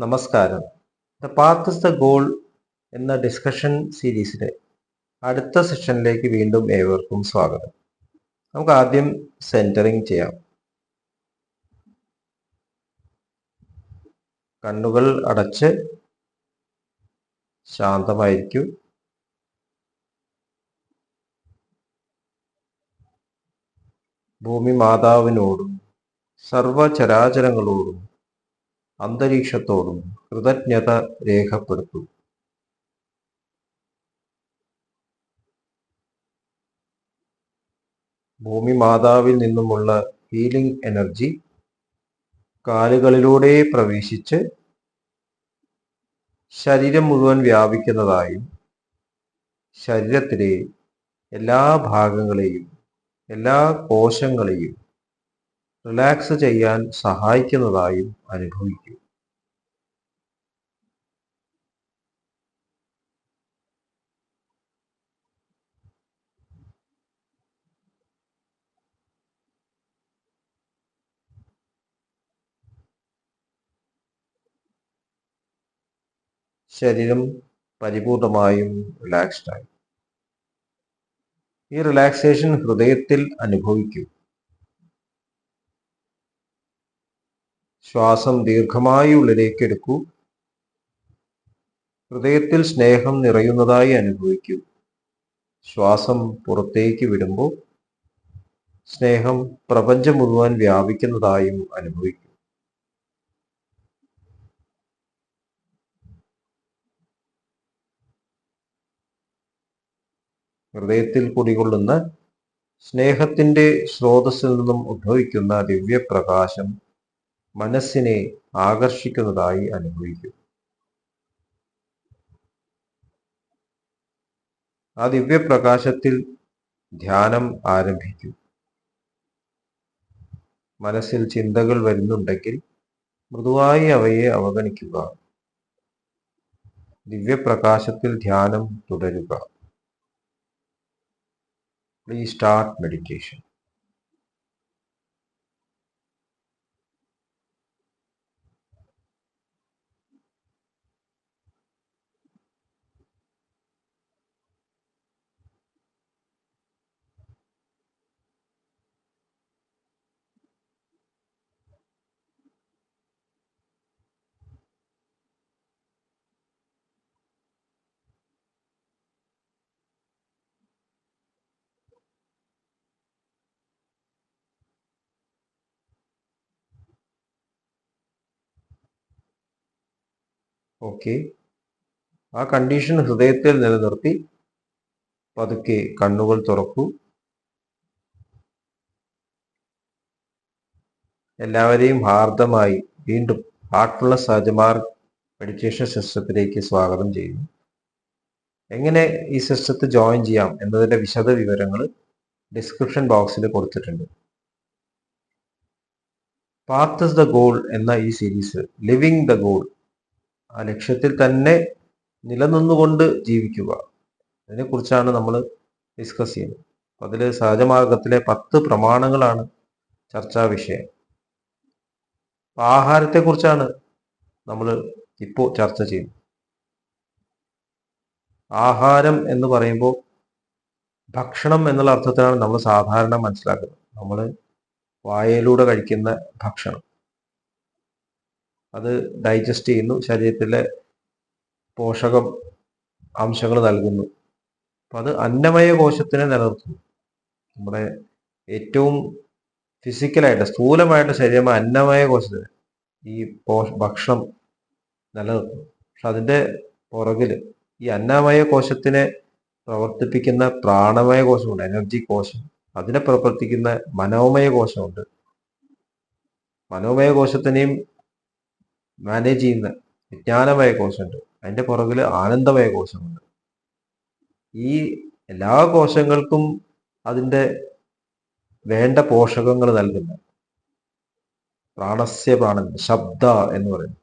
നമസ്കാരം. The path is the goal എന്ന discussion സീരീസിലെ അടുത്ത സെഷനിലേക്ക് വീണ്ടും ഏവർക്കും സ്വാഗതം. നമുക്ക് ആദ്യം സെന്ററിങ് ചെയ്യാം. കണ്ണുകൾ അടച്ച് ശാന്തമായിരിക്കും. ഭൂമി മാതാവിനോടും സർവചരാചരങ്ങളോടും അന്തരീക്ഷത്തോടും കൃതജ്ഞത രേഖപ്പെടുത്തൂ. ഭൂമി മാതാവിൽ നിന്നുമുള്ള ഹീലിംഗ് എനർജി കാലുകളിലൂടെ പ്രവേശിച്ച് ശരീരം മുഴുവൻ വ്യാപിക്കുന്നതായും ശരീരത്തിലെ എല്ലാ ഭാഗങ്ങളെയും എല്ലാ കോശങ്ങളെയും റിലാക്സ് ചെയ്യാൻ സഹായിക്കുന്നതായും അനുഭവിക്കും. ശരീരം പരിപൂർണമായും റിലാക്സ്ഡ് ആയി. ഈ റിലാക്സേഷൻ ഹൃദയത്തിൽ അനുഭവിക്കൂ. ശ്വാസം ദീർഘമായി ഉള്ളിലേക്ക് എടുക്കൂ. ഹൃദയത്തിൽ സ്നേഹം നിറയുന്നതായി അനുഭവിക്കൂ. ശ്വാസം പുറത്തേക്ക് വിടുമ്പോൾ സ്നേഹം പ്രപഞ്ചം മുഴുവൻ വ്യാപിക്കുന്നതായും അനുഭവിക്കൂ. ഹൃദയത്തിൽ കുടികൊള്ളുന്ന സ്നേഹത്തിന്റെ സ്രോതസ്സിൽ നിന്നും ഉദ്ഭവിക്കുന്ന ദിവ്യപ്രകാശം മനസ്സിനെ ആകർഷിക്കുന്നതായി അനുഭവിക്കും. ആ ദിവ്യപ്രകാശത്തിൽ ധ്യാനം ആരംഭിക്കും. മനസ്സിൽ ചിന്തകൾ വരുന്നുണ്ടെങ്കിൽ മൃദുവായി അവയെ അവഗണിക്കുക. ദിവ്യപ്രകാശത്തിൽ ധ്യാനം തുടരുക. Please start meditation. ഓക്കെ, ആ കണ്ടീഷൻ ഹൃദയത്തിൽ നിലനിർത്തി പതുക്കെ കണ്ണുകൾ തുറക്കൂ. എല്ലാവരെയും ഹാർദമായി വീണ്ടും ഹാർട്ട്ഫുൾനെസ് സഹജമാർ മെഡിറ്റേഷൻ സിസ്റ്റത്തിലേക്ക് സ്വാഗതം ചെയ്യുന്നു. എങ്ങനെ ഈ സിസ്റ്റത്തിൽ ജോയിൻ ചെയ്യാം എന്നതിന്റെ വിശദ വിവരങ്ങൾ ഡിസ്ക്രിപ്ഷൻ ബോക്സിൽ കൊടുത്തിട്ടുണ്ട്. പാത്ത് ഇസ് ദ ഗോൾ എന്ന ഈ സീരീസ് ലിവിങ് ദ ഗോൾ, ആ ലക്ഷ്യത്തിൽ തന്നെ നിലനിന്നുകൊണ്ട് ജീവിക്കുക, അതിനെക്കുറിച്ചാണ് നമ്മൾ ഡിസ്കസ് ചെയ്യുന്നത്. അതിൽ സഹജമാർഗത്തിലെ 10 പ്രമാണങ്ങളാണ് ചർച്ചാ വിഷയം. ആഹാരത്തെക്കുറിച്ചാണ് നമ്മൾ ഇപ്പോൾ ചർച്ച ചെയ്യുന്നത്. ആഹാരം എന്ന് പറയുമ്പോൾ ഭക്ഷണം എന്നുള്ള അർത്ഥത്തിലാണ് നമ്മൾ സാധാരണ മനസ്സിലാക്കുന്നത്. നമ്മൾ വായയിലൂടെ കഴിക്കുന്ന ഭക്ഷണം, അത് ഡൈജസ്റ്റ് ചെയ്യുന്നു, ശരീരത്തിലെ പോഷക അംശങ്ങൾ നൽകുന്നു. അപ്പം അത് അന്നമയ കോശത്തിനെ നിലനിർത്തുന്നു. നമ്മുടെ ഏറ്റവും ഫിസിക്കലായിട്ട് സ്ഥൂലമായിട്ട് ശരീരം അന്നമയ കോശത്തിന് ഈ ഭക്ഷണം നിലനിർത്തുന്നു. പക്ഷെ അതിൻ്റെ പുറകിൽ ഈ അന്നമയ കോശത്തിനെ പ്രവർത്തിപ്പിക്കുന്ന പ്രാണമയ കോശമുണ്ട്, എനർജി കോശം. അതിനെ പ്രവർത്തിക്കുന്ന മനോമയ കോശമുണ്ട്. മനോമയ കോശത്തിനെയും മാനേജ് ചെയ്യുന്ന വിജ്ഞാനമയ കോശമുണ്ട്. അതിൻ്റെ പുറകിൽ ആനന്ദമയ കോശമുണ്ട്. ഈ എല്ലാ കോശങ്ങൾക്കും അതിൻ്റെ വേണ്ട പോഷകങ്ങൾ നൽകുന്ന പ്രാണസ്യ പ്രാണൻ, ശബ്ദ എന്ന് പറയുന്നത്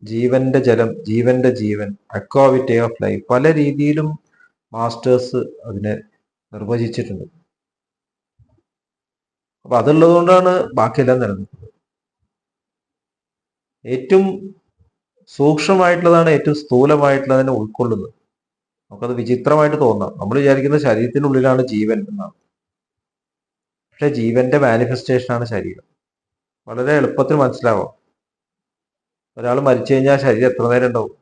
ജീവന്റെ ജലം, ജീവന്റെ ജീവൻ, അക്വാവിറ്റി ഓഫ് ലൈഫ്, പല രീതിയിലും മാസ്റ്റേഴ്സ് അതിനെ നിർവചിച്ചിട്ടുണ്ട്. അപ്പൊ അതുള്ളത് കൊണ്ടാണ് ബാക്കിയെല്ലാം നിലനിൽക്കുന്നത്. ഏറ്റവും സൂക്ഷ്മമായിട്ടുള്ളതാണ് ഏറ്റവും സ്ഥൂലമായിട്ടുള്ളതിനെ ഉൾക്കൊള്ളുന്നത്. നമുക്കത് വിചിത്രമായിട്ട് തോന്നാം. നമ്മൾ വിചാരിക്കുന്ന ശരീരത്തിനുള്ളിലാണ് ജീവൻ എന്നാണ്. പക്ഷെ ജീവന്റെ മാനിഫെസ്റ്റേഷനാണ് ശരീരം. വളരെ എളുപ്പത്തിൽ മനസ്സിലാവാം. ഒരാൾ മരിച്ചു കഴിഞ്ഞാൽ ശരീരം എത്ര നേരം ഉണ്ടാവും?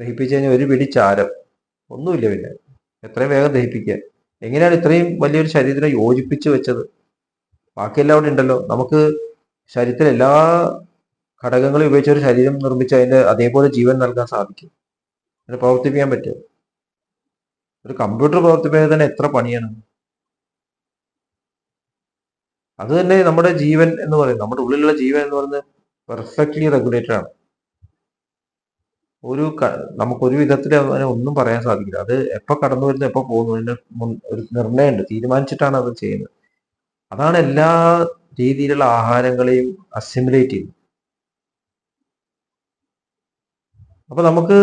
ദഹിപ്പിച്ചു കഴിഞ്ഞാൽ ഒരു പിടി ചാരം, ഒന്നുമില്ല. പിന്നെ എത്രയും വേഗം ദഹിപ്പിക്കുക. എങ്ങനെയാണ് ഇത്രയും വലിയൊരു ശരീരത്തിനെ യോജിപ്പിച്ച് വെച്ചത്? ബാക്കിയെല്ലാം അവിടെ ഉണ്ടല്ലോ. നമുക്ക് ശരീരത്തിലെ എല്ലാ ഘടകങ്ങളും ഉപയോഗിച്ച് ഒരു ശരീരം നിർമ്മിച്ച് അതിന്റെ അതേപോലെ ജീവൻ നൽകാൻ സാധിക്കും. അതിനെ പ്രവർത്തിപ്പിക്കാൻ പറ്റും. ഒരു കമ്പ്യൂട്ടർ പ്രവർത്തിപ്പിക്കാൻ തന്നെ എത്ര പണിയാണ്. അത് തന്നെ നമ്മുടെ ജീവൻ എന്ന് പറയുന്നത്, നമ്മുടെ ഉള്ളിലുള്ള ജീവൻ എന്ന് പറയുന്നത് പെർഫെക്റ്റ്ലി റെഗുലേറ്റഡ് ആണ്. നമുക്കൊരു വിധത്തിൽ അതിനെ ഒന്നും പറയാൻ സാധിക്കില്ല. അത് എപ്പോൾ കടന്നു വരുന്നു, എപ്പോൾ പോകുന്നു, അതിന് ഒരു നിർണയമുണ്ട്. തീരുമാനിച്ചിട്ടാണ് അത് ചെയ്യുന്നത്. അതാണ് എല്ലാ രീതിയിലുള്ള ആഹാരങ്ങളെയും അസിമുലേറ്റ് ചെയ്യുന്നത്. അപ്പൊ നമുക്ക്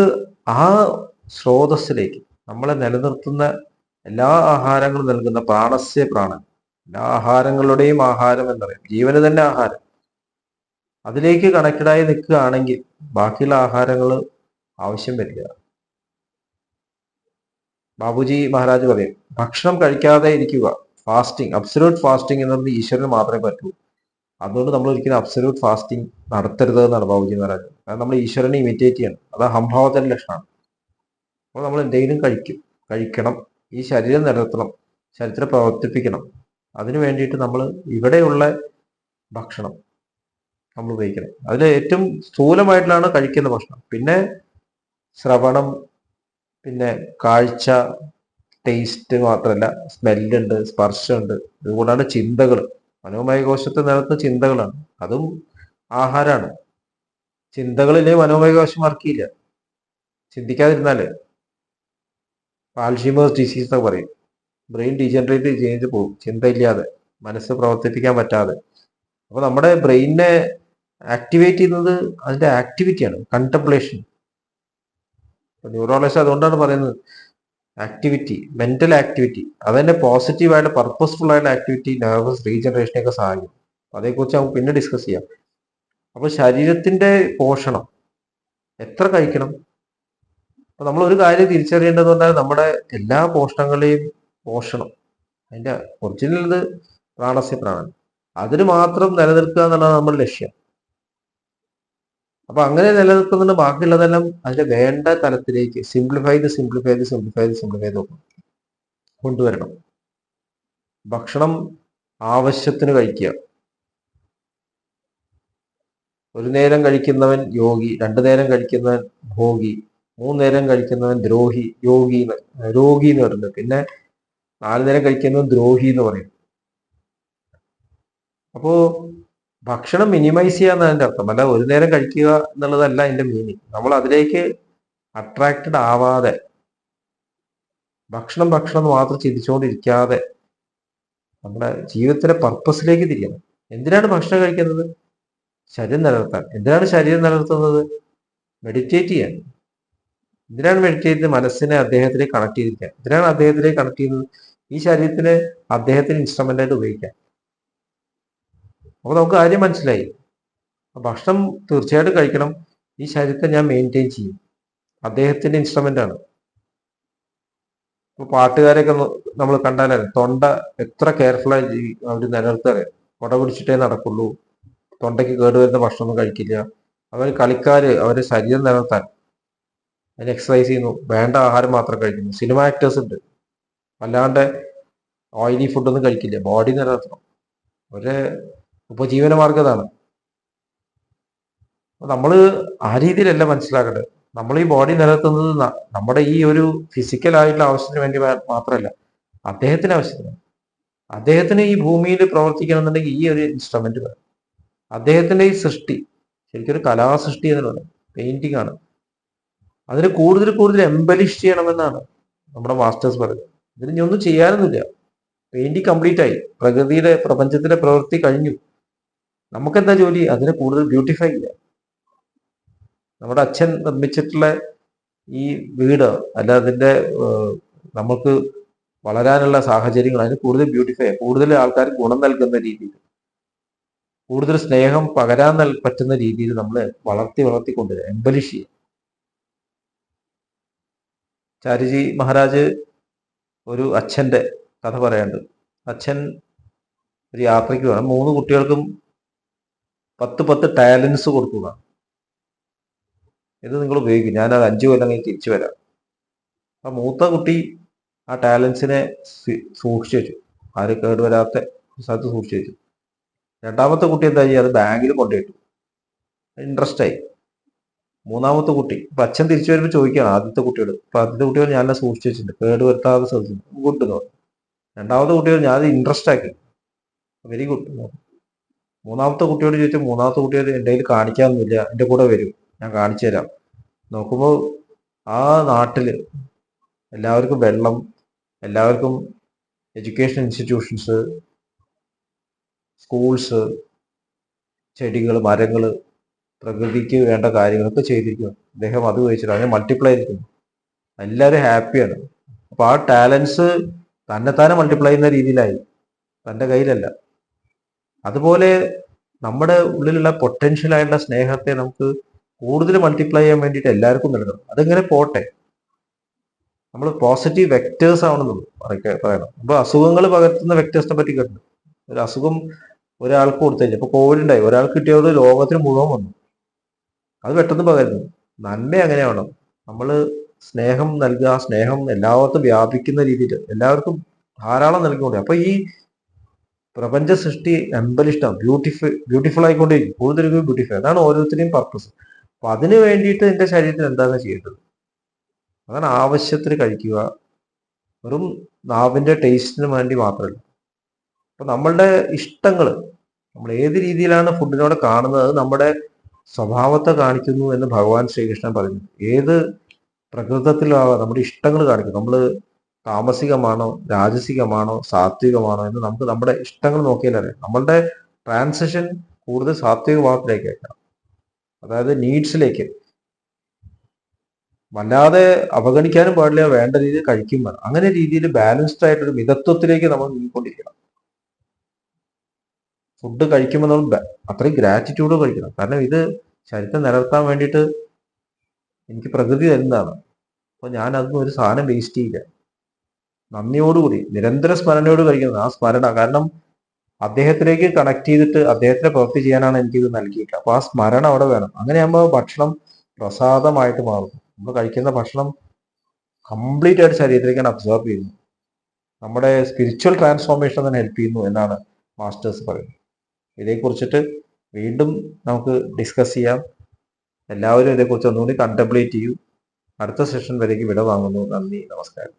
ആ സ്രോതസ്സിലേക്ക്, നമ്മളെ നിലനിർത്തുന്ന എല്ലാ ആഹാരങ്ങളും നൽകുന്ന പ്രാണസ്യ പ്രാണൻ, എല്ലാ ആഹാരങ്ങളുടെയും ആഹാരം എന്ന് പറയും, ജീവന് തന്നെ ആഹാരം, അതിലേക്ക് കണക്റ്റഡായി നിൽക്കുകയാണെങ്കിൽ ബാക്കിയുള്ള ആഹാരങ്ങൾ ആവശ്യം വരില്ല. ബാബുജി മഹാരാജ് പറയും, ഭക്ഷണം കഴിക്കാതെ ഇരിക്കുക, ഫാസ്റ്റിംഗ്, അബ്സല്യൂട്ട് ഫാസ്റ്റിംഗ് എന്ന് പറഞ്ഞാൽ ഈശ്വരന് മാത്രമേ പറ്റൂ. അതുകൊണ്ട് നമ്മൾ ഒരിക്കലും അബ്സല്യൂട്ട് ഫാസ്റ്റിംഗ് നടത്തരുത് എന്നാണ് ബാബുജി മഹാരാജ്. കാരണം നമ്മൾ ഈശ്വരനെ ഇമിറ്റേറ്റ് ചെയ്യണം. അത് അഹംഭാവത്തിന്റെ ലക്ഷണമാണ്. അപ്പോൾ നമ്മൾ എന്തെങ്കിലും കഴിക്കണം, ഈ ശരീരം നിലനിർത്തണം, ശരീരത്തെ പ്രവർത്തിപ്പിക്കണം. അതിനു വേണ്ടിയിട്ട് നമ്മൾ ഇവിടെയുള്ള ഭക്ഷണം നമ്മൾ ഉപയോഗിക്കണം. അതിൽ ഏറ്റവും സ്ഥൂലമായിട്ടുള്ളതാണ് കഴിക്കുന്ന ഭക്ഷണം. പിന്നെ ശ്രവണം, പിന്നെ കാഴ്ച, ടേസ്റ്റ് മാത്രമല്ല, സ്മെല്ലുണ്ട്, സ്പർശമുണ്ട്. ഇതുകൂടാണ്ട് ചിന്തകൾ, മനോമയ കോശത്തെ നിലനിർത്തുന്ന ചിന്തകളാണ്. അതും ആഹാരമാണ്. ചിന്തകളിലെ മനോമയ കോശം വർക്കില്ല. ചിന്തിക്കാതിരുന്നാല് ആൽഷിമേഴ്സ് ഡിസീസ് എന്നൊക്കെ പറയും. ബ്രെയിൻ ഡീജനറേറ്റ് ചെയ്ത് പോകും ചിന്തയില്ലാതെ, മനസ്സ് പ്രവർത്തിപ്പിക്കാൻ പറ്റാതെ. അപ്പൊ നമ്മുടെ ബ്രെയിനിനെ ആക്ടിവേറ്റ് ചെയ്യുന്നത് അതിന്റെ ആക്ടിവിറ്റിയാണ്, കണ്ടംപ്ലേഷൻ. ന്യൂറോളജിസ്റ്റ് അതുകൊണ്ടാണ് പറയുന്നത് ആക്ടിവിറ്റി, മെന്റൽ ആക്ടിവിറ്റി, അതന്നെ പോസിറ്റീവായിട്ട് പർപ്പസ്ഫുൾ ആയിട്ടുള്ള ആക്ടിവിറ്റി നെർവസ് റീജനറേഷനെയൊക്കെ സഹായിക്കും. അതേക്കുറിച്ച് നമുക്ക് പിന്നെ ഡിസ്കസ് ചെയ്യാം. അപ്പൊ ശരീരത്തിന്റെ പോഷണം എത്ര കഴിക്കണം? അപ്പൊ നമ്മൾ ഒരു കാര്യം തിരിച്ചറിയേണ്ടത് പറഞ്ഞാൽ നമ്മുടെ എല്ലാ പോഷണങ്ങളെയും പോഷണം, അതിന്റെ ഒറിജിനൽ ഇത് പ്രാണസ്യ പ്രാണൻ, അതിന് മാത്രം നിലനിൽക്കുക എന്നുള്ളതാണ് നമ്മുടെ ലക്ഷ്യം. അപ്പൊ അങ്ങനെ നിലനിൽക്കുന്നുണ്ട്. ബാക്കിയുള്ളതെല്ലാം അതിന്റെ വേണ്ട തലത്തിലേക്ക് സിംപ്ലിഫൈ കൊണ്ടുവരണം. ഭക്ഷണം ആവശ്യത്തിന് കഴിക്കുക. ഒരു നേരം കഴിക്കുന്നവൻ യോഗി, 2 നേരം കഴിക്കുന്നവൻ ഭോഗി, 3 നേരം കഴിക്കുന്നവൻ രോഗി എന്ന് പറയുന്നത്. പിന്നെ 4 നേരം കഴിക്കുന്നവൻ ദ്രോഹി എന്ന് പറയും. അപ്പോ ഭക്ഷണം മിനിമൈസ് ചെയ്യുക എന്നതിന്റെ അർത്ഥം അല്ല, ഒരു നേരം കഴിക്കുക എന്നുള്ളതല്ല അതിന്റെ മീനിങ്. നമ്മൾ അതിലേക്ക് അട്രാക്റ്റഡ് ആവാതെ, ഭക്ഷണം എന്ന് മാത്രം ചിന്തിച്ചുകൊണ്ടിരിക്കാതെ നമ്മുടെ ജീവിതത്തിലെ പർപ്പസിലേക്ക് തിരിയണം. എന്തിനാണ് ഭക്ഷണം കഴിക്കുന്നത്? ശരീരം നിലനിർത്താൻ. എന്തിനാണ് ശരീരം നിലനിർത്തുന്നത്? മെഡിറ്റേറ്റ് ചെയ്യാൻ. എന്തിനാണ് മെഡിറ്റേറ്റ് ചെയ്യുന്നത്? മനസ്സിനെ അദ്ദേഹത്തിലേക്ക് കണക്ട് ചെയ്തിരിക്കാൻ. എന്തിനാണ് അദ്ദേഹത്തിലേക്ക് കണക്ട് ചെയ്യുന്നത്? ഈ ശരീരത്തിനെ അദ്ദേഹത്തിന് ഇൻസ്ട്രുമെന്റ് ആയിട്ട് ഉപയോഗിക്കാൻ. അപ്പൊ നമുക്ക് കാര്യം മനസ്സിലായി. ഭക്ഷണം തീർച്ചയായിട്ടും കഴിക്കണം. ഈ ശരീരത്തെ ഞാൻ മെയിൻറ്റെയിൻ ചെയ്യും, അദ്ദേഹത്തിന്റെ ഇൻസ്ട്രുമെന്റ് ആണ്. ഇപ്പൊ പാട്ടുകാരെയൊക്കെ നമ്മൾ കണ്ടാലേ തൊണ്ട എത്ര കെയർഫുള്ളായി അവർ നിലനിർത്താറ്. കൊട പിടിച്ചിട്ടേ നടക്കുള്ളൂ, തൊണ്ടയ്ക്ക് കേടുവരുന്ന ഭക്ഷണമൊന്നും കഴിക്കില്ല. അവർ കളിക്കാര് അവരെ ശരീരം നിലനിർത്താൻ അതിന് എക്സസൈസ് ചെയ്യുന്നു, വേണ്ട ആഹാരം മാത്രം കഴിക്കുന്നു. സിനിമ ആക്ടേഴ്സ് ഉണ്ട്, അല്ലാണ്ട് ഓയിലി ഫുഡൊന്നും കഴിക്കില്ല, ബോഡി നിലനിർത്തണം. അവരെ ഉപജീവന മാർഗതാണ്. നമ്മൾ ആ രീതിയിലല്ല മനസ്സിലാക്കേണ്ടത്. നമ്മൾ ഈ ബോഡി നിലനിർത്തുന്നത് നമ്മുടെ ഈ ഒരു ഫിസിക്കൽ ആയിട്ടുള്ള ആവശ്യത്തിന് വേണ്ടി മാത്രമല്ല, അദ്ദേഹത്തിന് ആവശ്യത്തിന്. അദ്ദേഹത്തിന് ഈ ഭൂമിയിൽ പ്രവർത്തിക്കണം എന്നുണ്ടെങ്കിൽ ഈ ഒരു ഇൻസ്ട്രുമെന്റ് വേണം. അദ്ദേഹത്തിന്റെ ഈ സൃഷ്ടി ശരിക്കൊരു കലാസൃഷ്ടി എന്നുള്ളത് പെയിന്റിംഗ് ആണ്. അതിന് കൂടുതൽ എംബലിഷ് ചെയ്യണമെന്നാണ് നമ്മുടെ മാസ്റ്റേഴ്സ് പറയുന്നത്. ഇതിന് ഇനി ഒന്നും ചെയ്യാനൊന്നുമില്ല. പെയിന്റിംഗ് കംപ്ലീറ്റ് ആയി, പ്രപഞ്ചത്തിന്റെ പ്രവൃത്തി കഴിഞ്ഞു. നമുക്കെന്താ ജോലി? അതിനെ കൂടുതൽ ബ്യൂട്ടിഫൈ ചെയ്യുക. നമ്മുടെ അച്ഛൻ നിർമ്മിച്ചിട്ടുള്ള ഈ വീട് അല്ല, അതിന്റെ നമുക്ക് വളരാനുള്ള സാഹചര്യങ്ങൾ അതിന് കൂടുതൽ ബ്യൂട്ടിഫൈ, കൂടുതൽ ആൾക്കാർ ഗുണം നൽകുന്ന രീതിയിൽ കൂടുതൽ സ്നേഹം പകരാൻ പറ്റുന്ന രീതിയിൽ നമ്മൾ വളർത്തിക്കൊണ്ടുവരിക, എംബലിഷ് ചെയ്യുക. ചാരുജി മഹാരാജ് ഒരു അച്ഛന്റെ കഥ പറയാനുണ്ട്. അച്ഛൻ ഒരു യാത്രയ്ക്ക് വേണം, 3 കുട്ടികൾക്കും 10 ടാലൻസ് കൊടുക്കുക. ഇത് നിങ്ങൾ ഉപയോഗിക്കും, ഞാനത് 5 കൊല്ലം കഴിഞ്ഞ് തിരിച്ചു വരാം. അപ്പൊ മൂത്ത കുട്ടി ആ ടാലൻസിനെ സൂക്ഷിച്ചു വെച്ചു, ആരും കേടുവരാത്ത സ്ഥലത്ത് സൂക്ഷിച്ചു വെച്ചു. രണ്ടാമത്തെ കുട്ടി എന്താ ചെയ്യുക, അത് ബാങ്കിൽ കൊണ്ടുപോയിട്ടു, ഇൻട്രസ്റ്റ് ആയി. മൂന്നാമത്തെ കുട്ടി ഇപ്പൊ അച്ഛൻ തിരിച്ചു വരുമ്പോൾ ചോദിക്കുകയാണ് ആദ്യത്തെ കുട്ടിയോട്, ഇപ്പൊ ആദ്യത്തെ കുട്ടികൾ ഞാൻ സൂക്ഷിച്ചു വെച്ചിട്ടുണ്ട്, കേടുവരുത്താതെ ശ്രദ്ധിച്ചു, ഗുഡ് എന്ന് പറഞ്ഞു. രണ്ടാമത്തെ കുട്ടിയോട് ഞാൻ അത് ഇൻട്രസ്റ്റ് ആക്കി, വെരി ഗുഡ്. മൂന്നാമത്തെ കുട്ടിയോട് ചോദിച്ചാൽ മൂന്നാമത്തെ കുട്ടിയോട് എൻ്റെ കയ്യിൽ കാണിക്കാനൊന്നുമില്ല, എൻ്റെ കൂടെ വരും, ഞാൻ കാണിച്ചു തരാം. നോക്കുമ്പോൾ ആ നാട്ടിൽ എല്ലാവർക്കും വെള്ളം, എല്ലാവർക്കും എഡ്യൂക്കേഷൻ ഇൻസ്റ്റിറ്റ്യൂഷൻസ്, സ്കൂൾസ്, ചെടികൾ, മരങ്ങൾ, പ്രകൃതിക്ക് വേണ്ട കാര്യങ്ങളൊക്കെ ചെയ്തിരിക്കുന്നു. അദ്ദേഹം അത് ഉപയോഗിച്ചിട്ട് അതിനെ മൾട്ടിപ്ലൈ ചെയ്തിരിക്കുന്നു. എല്ലാവരും ഹാപ്പിയാണ്. അപ്പൊ ആ ടാലൻസ് തന്നെത്താനെ മൾട്ടിപ്ലൈ ചെയ്യുന്ന രീതിയിലായി, തൻ്റെ കയ്യിലല്ല. അതുപോലെ നമ്മുടെ ഉള്ളിലുള്ള പൊട്ടൻഷ്യലായിട്ടുള്ള സ്നേഹത്തെ നമുക്ക് കൂടുതൽ മൾട്ടിപ്ലൈ ചെയ്യാൻ വേണ്ടിയിട്ട് എല്ലാവർക്കും നൽകണം. അതെങ്ങനെ പോട്ടെ, നമ്മൾ പോസിറ്റീവ് വെക്ടേഴ്സ് ആവണമെന്ന് പറയണം. അപ്പൊ അസുഖങ്ങൾ പകർത്തുന്ന വെക്ടേഴ്സിനെ പറ്റി കേട്ടു. ഒരു അസുഖം ഒരാൾക്ക് കൊടുത്തു, ഇപ്പൊ കോവിഡ് ഉണ്ടായി, ഒരാൾക്ക് കിട്ടിയത് ലോകത്തിന് മുഴുവൻ വന്നു, അത് പെട്ടെന്ന് പകരുന്നു. നന്മ അങ്ങനെയാവണം, നമ്മൾ സ്നേഹം നൽകുക, സ്നേഹം എല്ലാവർക്കും വ്യാപിക്കുന്ന രീതിയിൽ എല്ലാവർക്കും ധാരാളം നൽകിക്കൊണ്ട്, അപ്പൊ ഈ പ്രപഞ്ച സൃഷ്ടി എംബലിഷ്ടാണ്, ബ്യൂട്ടിഫുൾ ആയിക്കൊണ്ടിരിക്കും, കൂടുതൽ ബ്യൂട്ടിഫുൾ. അതാണ് ഓരോരുത്തരുടെയും പർപ്പസ്. അപ്പൊ അതിന് വേണ്ടിയിട്ട് എന്റെ ശരീരത്തിൽ എന്താണ് ചെയ്യേണ്ടത്, അതാണ് ആവശ്യത്തിന് കഴിക്കുക, വെറും നാവിന്റെ ടേസ്റ്റിന് വേണ്ടി മാത്രമല്ല. അപ്പൊ നമ്മളുടെ ഇഷ്ടങ്ങൾ, നമ്മൾ ഏത് രീതിയിലാണ് ഫുഡിനോട് കാണുന്നത്, അത് നമ്മുടെ സ്വഭാവത്തെ കാണിക്കുന്നു എന്ന് ഭഗവാൻ ശ്രീകൃഷ്ണൻ പറയുന്നു. ഏത് പ്രകൃതത്തിലാവാം നമ്മുടെ ഇഷ്ടങ്ങൾ കാണിക്കും. നമ്മൾ താമസികമാണോ, രാജസികമാണോ, സാത്വികമാണോ എന്ന് നമുക്ക് നമ്മുടെ ഇഷ്ടങ്ങൾ നോക്കിയാൽ അറിയാം. നമ്മളുടെ ട്രാൻസിഷൻ കൂടുതൽ സാത്വിക ഭാവത്തിലേക്ക് അയക്കാം, അതായത് നീഡ്സിലേക്ക്. വല്ലാതെ അവഗണിക്കാനും പാടില്ല, വേണ്ട രീതിയിൽ കഴിക്കും വേണം. അങ്ങനെ രീതിയിൽ ബാലൻസ്ഡ് ആയിട്ടൊരു മിതത്വത്തിലേക്ക് നമ്മൾ നീങ്ങിക്കൊണ്ടിരിക്കണം. ഫുഡ് കഴിക്കുമ്പോൾ നമ്മൾ അത്രയും ഗ്രാറ്റിറ്റ്യൂഡ് കഴിക്കണം. കാരണം ഇത് ശരീരത്തെ നിലനിർത്താൻ വേണ്ടിയിട്ട് എനിക്ക് പ്രകൃതി തരുന്നതാണ്. അപ്പൊ ഞാൻ അതൊന്നും ഒരു സാധനം വേസ്റ്റ് ചെയ്യില്ല, നന്ദിയോടുകൂടി നിരന്തര സ്മരണയോട് കഴിക്കുന്നത്. ആ സ്മരണ കാരണം അദ്ദേഹത്തിലേക്ക് കണക്ട് ചെയ്തിട്ട് അദ്ദേഹത്തിന്റെ പ്രവൃത്തി ചെയ്യാനാണ് എനിക്കിത് നൽകിയിട്ട്. അപ്പൊ ആ സ്മരണ അവിടെ വേണം. അങ്ങനെയാകുമ്പോൾ ഭക്ഷണം പ്രസാദമായിട്ട് മാറും. നമ്മൾ കഴിക്കുന്ന ഭക്ഷണം കംപ്ലീറ്റ് ആയിട്ട് ശരീരത്തിലേക്കാണ് അബ്സോർബ് ചെയ്യുന്നു. നമ്മുടെ സ്പിരിച്വൽ ട്രാൻസ്ഫോർമേഷൻ തന്നെ ഹെൽപ്പ് ചെയ്യുന്നു എന്നാണ് മാസ്റ്റേഴ്സ് പറയുന്നത്. ഇതേക്കുറിച്ചിട്ട് വീണ്ടും നമുക്ക് ഡിസ്കസ് ചെയ്യാം. എല്ലാവരും ഇതേക്കുറിച്ച് ഒന്നുകൂടി കണ്ടംപ്ലേറ്റ് ചെയ്യൂ. അടുത്ത സെഷൻ വരേക്ക് വിട വാങ്ങുന്നു. നന്ദി, നമസ്കാരം.